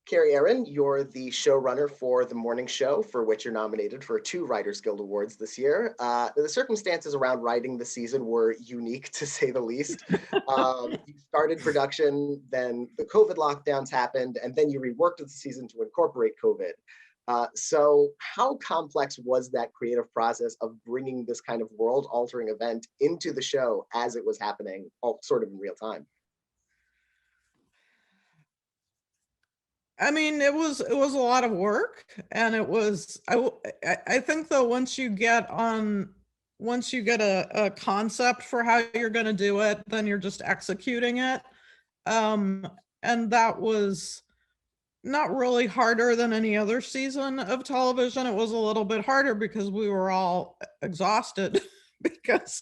Kerry Ehrin, you're the showrunner for the morning show, for which you're nominated for 2 Writers Guild Awards this year. The circumstances around writing the season were unique, to say the least. You started production, then the COVID lockdowns happened, and then you reworked the season to incorporate COVID. So how complex was that creative process of bringing this kind of world-altering event into the show as it was happening, all sort of in real time? I mean, it was a lot of work, and it was I think though once you get a concept for how you're going to do it, then you're just executing it. And that was not really harder than any other season of television. It was a little bit harder because we were all exhausted because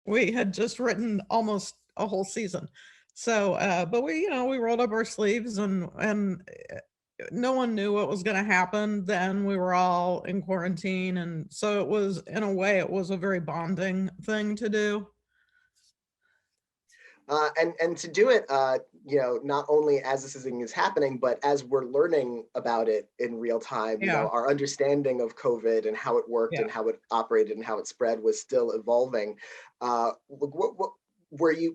we had just written almost a whole season. So, but we rolled up our sleeves, and no one knew what was going to happen. Then we were all in quarantine, and so it was, in a way, it was a very bonding thing to do. And to do it, not only as this thing is happening, but as we're learning about it in real time, Yeah, our understanding of COVID and how it worked yeah. and how it operated and how it spread was still evolving. What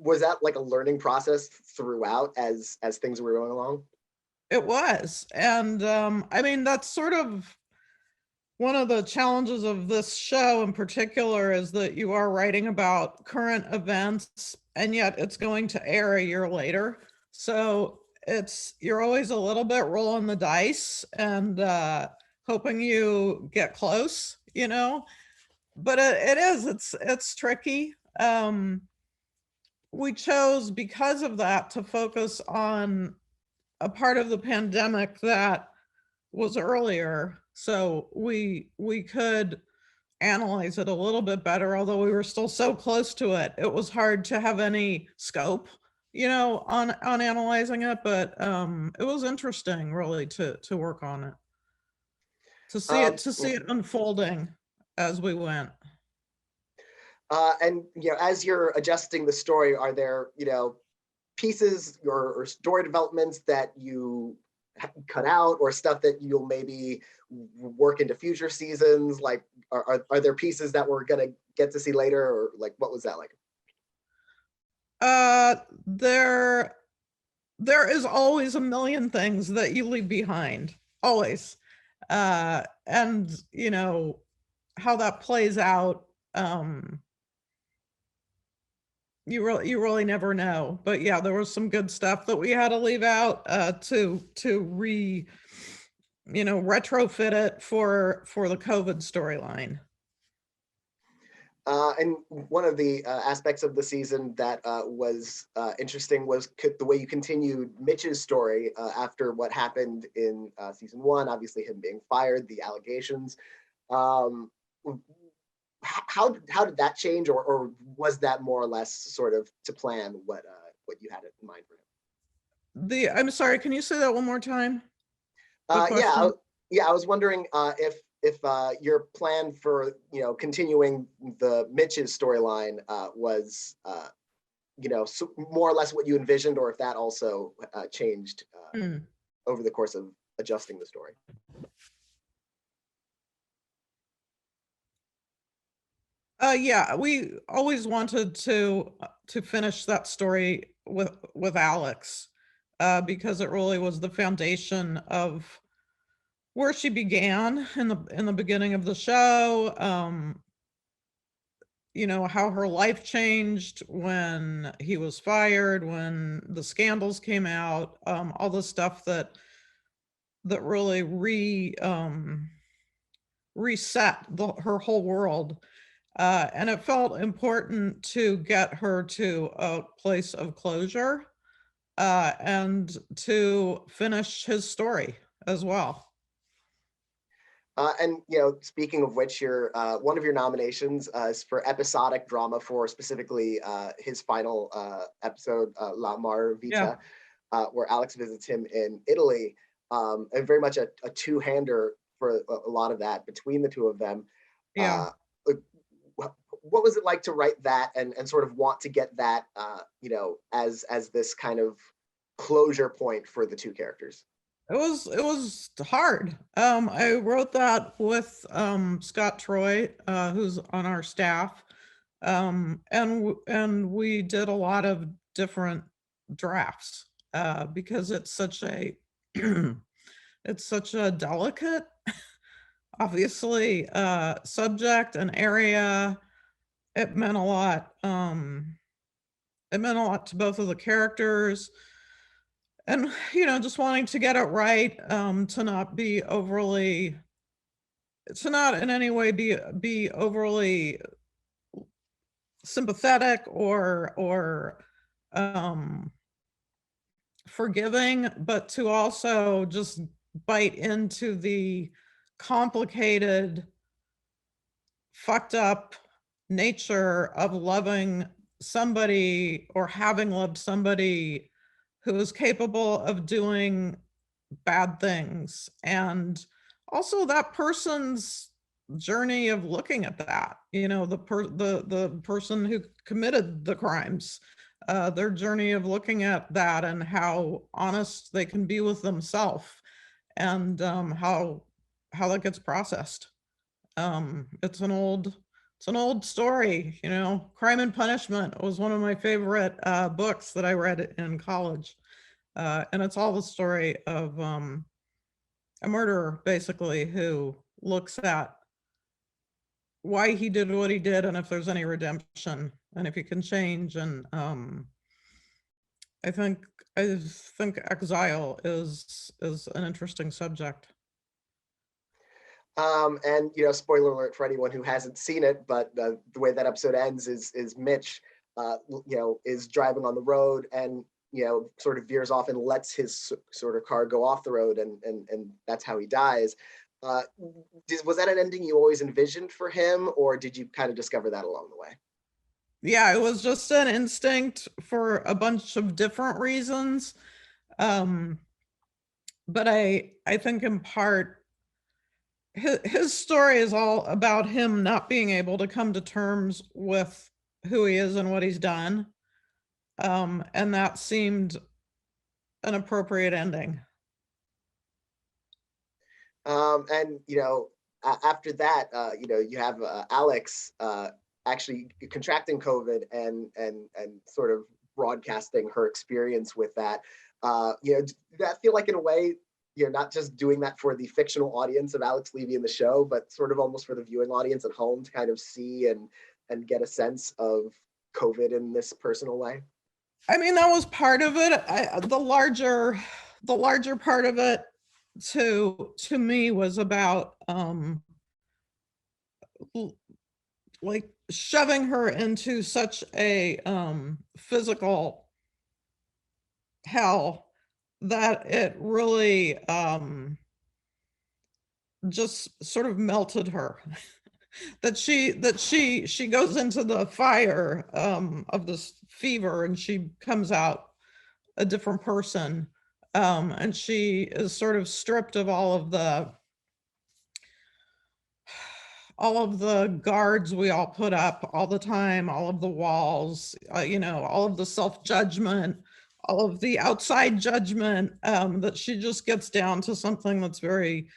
was that like a learning process throughout as things were going along? It was, and I mean, that's sort of one of the challenges of this show in particular, is that you are writing about current events, and yet it's going to air a year later. So you're always a little bit rolling the dice and hoping you get close, but it's tricky. We chose, because of that, to focus on a part of the pandemic that was earlier, so we could analyze it a little bit better. Although we were still so close to it, it was hard to have any scope, on analyzing it. But it was interesting, really, to work on it, to see Um, it unfolding as we went. and as you're adjusting the story, are there pieces or story developments that you cut out, or stuff that you'll maybe work into future seasons? Like, are there pieces that we're gonna get to see later, or like what was that like? There is always a million things that you leave behind, always. And how that plays out, you really never know. But yeah, there was some good stuff that we had to leave out, to retrofit it for the COVID storyline. And one of the aspects of the season that was interesting was the way you continued Mitch's story after what happened in season 1. Obviously, him being fired, the allegations. Um, how did that change, or was that more or less sort of to plan what you had in mind for him? I'm sorry, can you say that one more time? The Yeah, question. I was wondering if your plan for continuing the Mitch's storyline was so more or less what you envisioned, or if that also changed over the course of adjusting the story. Yeah, we always wanted to finish that story with Alex, because it really was the foundation of where she began in the beginning of the show. How her life changed when he was fired, when the scandals came out, all the stuff that really reset her whole world. And it felt important to get her to a place of closure, and to finish his story as well. And speaking of which, your one of your nominations is for episodic drama, for specifically his final episode, La Mar Yeah, Vita, where Alex visits him in Italy, and very much a two-hander for a lot of that between the two of them. yeah. Like, what was it like to write that, and sort of want to get that as this kind of closure point for the two characters? It was hard. I wrote that with Scott Troy, who's on our staff, and we did a lot of different drafts because it's such a it's such a delicate, obviously, subject and area. It meant a lot. It meant a lot to both of the characters, and just wanting to get it right, to not in any way be overly sympathetic or um forgiving, but to also just bite into the complicated, fucked up nature of loving somebody or having loved somebody who is capable of doing bad things, and also that person's journey of looking at that, the person who committed the crimes, their journey of looking at that and how honest they can be with themselves, and how that gets processed. It's an old story. Crime and Punishment was one of my favorite books that I read in college, and it's all the story of a murderer, basically, who looks at why he did what he did and if there's any redemption and if he can change. And I think I think exile is an interesting subject. And spoiler alert for anyone who hasn't seen it, but the way that episode ends is Mitch, is driving on the road and sort of veers off and lets his sort of car go off the road, and that's how he dies. Was that an ending you always envisioned for him, or did you kind of discover that along the way? Yeah, it was just an instinct for a bunch of different reasons. But I think in part his story is all about him not being able to come to terms with who he is and what he's done. And that seemed an appropriate ending. And after that, you have Alex actually contracting COVID and sort of broadcasting her experience with that. Did that feel like, in a way, you're not just doing that for the fictional audience of Alex Levy in the show, but sort of almost for the viewing audience at home to kind of see and get a sense of COVID in this personal way? I mean, that was part of it. The larger part of it to me was about like shoving her into such a physical hell that it really just sort of melted her. that she goes into the fire of this fever, and she comes out a different person, and she is sort of stripped of all of the guards we all put up all the time, all of the walls, all of the self-judgment, all of the outside judgment, that she just gets down to something that's very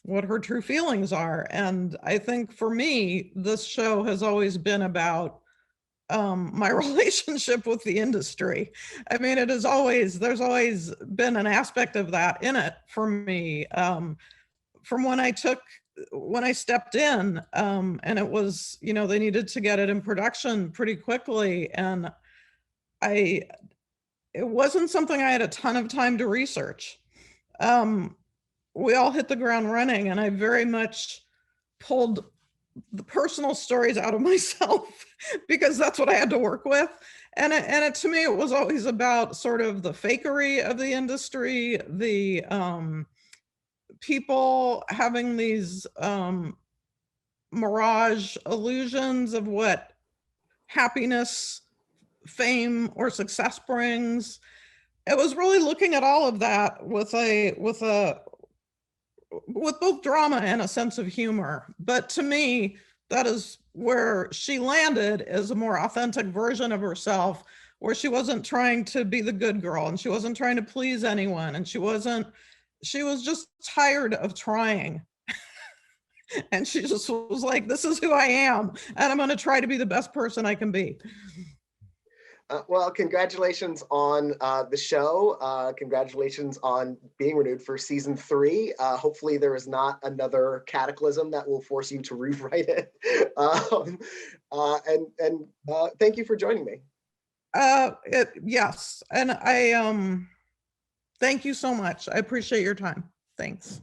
what her true feelings are. And I think for me, this show has always been about my relationship with the industry. I mean, there's always been an aspect of that in it for me. From when I stepped in, and it was, they needed to get it in production pretty quickly. And it wasn't something I had a ton of time to research. We all hit the ground running, and I very much pulled the personal stories out of myself because that's what I had to work with. And to me, it was always about sort of the fakery of the industry, the people having these mirage illusions of what happiness, fame, or success brings. It was really looking at all of that with both drama and a sense of humor. But to me, that is where she landed, as a more authentic version of herself where she wasn't trying to be the good girl and she wasn't trying to please anyone, and she was just tired of trying. And she just was like, this is who I am, and I'm going to try to be the best person I can be. Well, congratulations on the show. Congratulations on being renewed for season 3. Hopefully there is not another cataclysm that will force you to rewrite it. And thank you for joining me. Yes. And I thank you so much. I appreciate your time. Thanks.